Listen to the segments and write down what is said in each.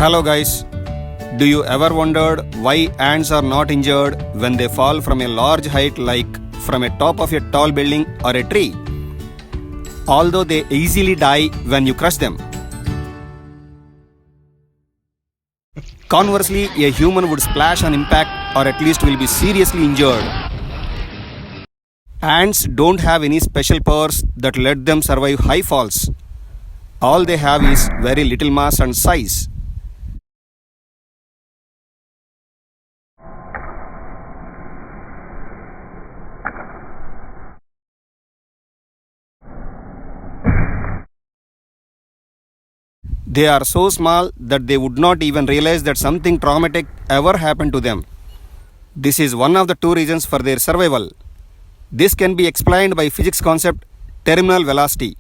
Hello guys, do you ever wondered why ants are not injured when they fall from a large height like from a top of a tall building or a tree? Although they easily die when you crush them. Conversely, a human would splash on impact or at least will be seriously injured. Ants don't have any special powers that let them survive high falls. All they have is very little mass and size. They are so small that they would not even realize that something traumatic ever happened to them. This is one of the two reasons for their survival. This can be explained by physics concept terminal velocity.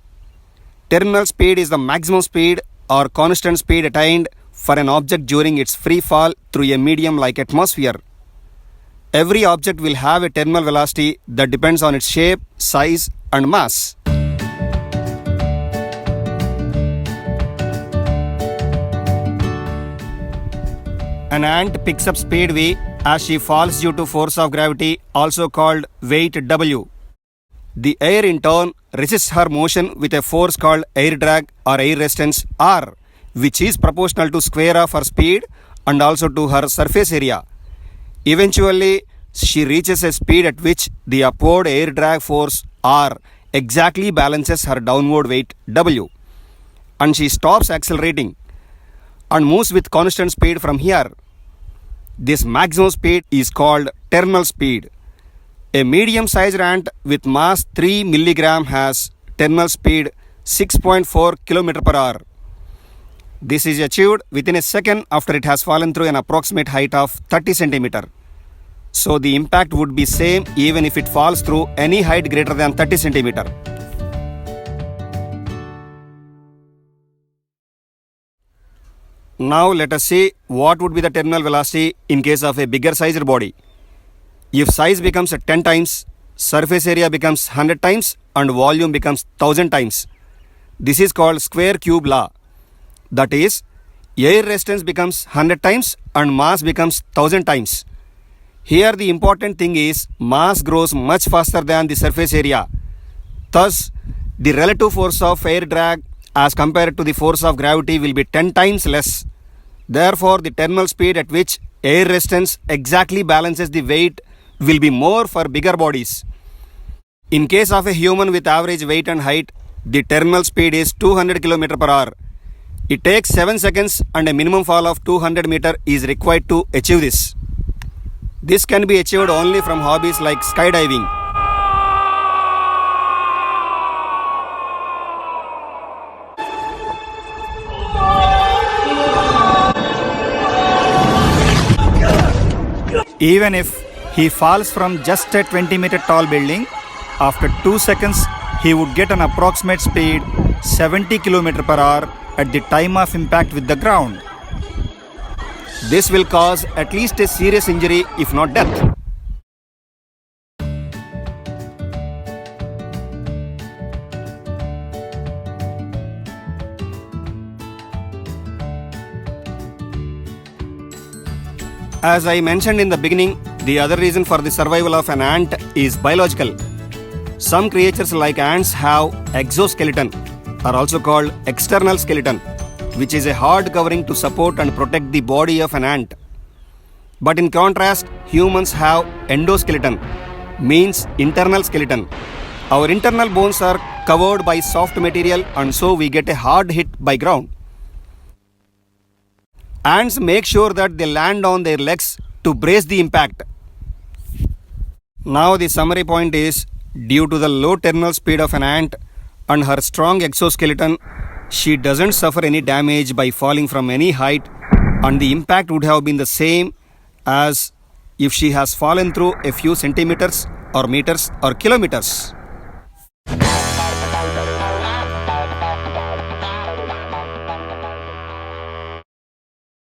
Terminal speed is the maximum speed or constant speed attained for an object during its free fall through a medium like atmosphere. Every object will have a terminal velocity that depends on its shape, size, and mass. An ant picks up speed v as she falls due to force of gravity, also called weight W. The air in turn resists her motion with a force called air drag or air resistance R, which is proportional to square of her speed and also to her surface area. Eventually, she reaches a speed at which the upward air drag force R exactly balances her downward weight W, and she stops accelerating and moves with constant speed from here. This maximum speed is called terminal speed. A medium-sized ant with mass 3 mg has terminal speed 6.4 km/h. This is achieved within a second after it has fallen through an approximate height of 30 cm. So the impact would be same even if it falls through any height greater than 30 cm. Now let us see what would be the terminal velocity in case of a bigger sized body. If size becomes 10 times, surface area becomes 100 times and volume becomes 1000 times. This is called square cube law. That is, air resistance becomes 100 times and mass becomes 1000 times. Here the important thing is mass grows much faster than the surface area. Thus, the relative force of air drag as compared to the force of gravity will be 10 times less. Therefore, the terminal speed at which air resistance exactly balances the weight will be more for bigger bodies. In case of a human with average weight and height, the terminal speed is 200 km/h. It takes 7 seconds and a minimum fall of 200 meters is required to achieve this. This can be achieved only from hobbies like skydiving. Even if he falls from just a 20-meter tall building, after 2 seconds he would get an approximate speed 70 km/h at the time of impact with the ground. This will cause at least a serious injury if not death. As I mentioned in the beginning, the other reason for the survival of an ant is biological. Some creatures like ants have exoskeleton, are also called external skeleton, which is a hard covering to support and protect the body of an ant. But in contrast, humans have endoskeleton, means internal skeleton. Our internal bones are covered by soft material and so we get a hard hit by ground. Ants make sure that they land on their legs to brace the impact. Now the summary point is, due to the low terminal speed of an ant and her strong exoskeleton, she doesn't suffer any damage by falling from any height, and the impact would have been the same as if she has fallen through a few centimeters or meters or kilometers.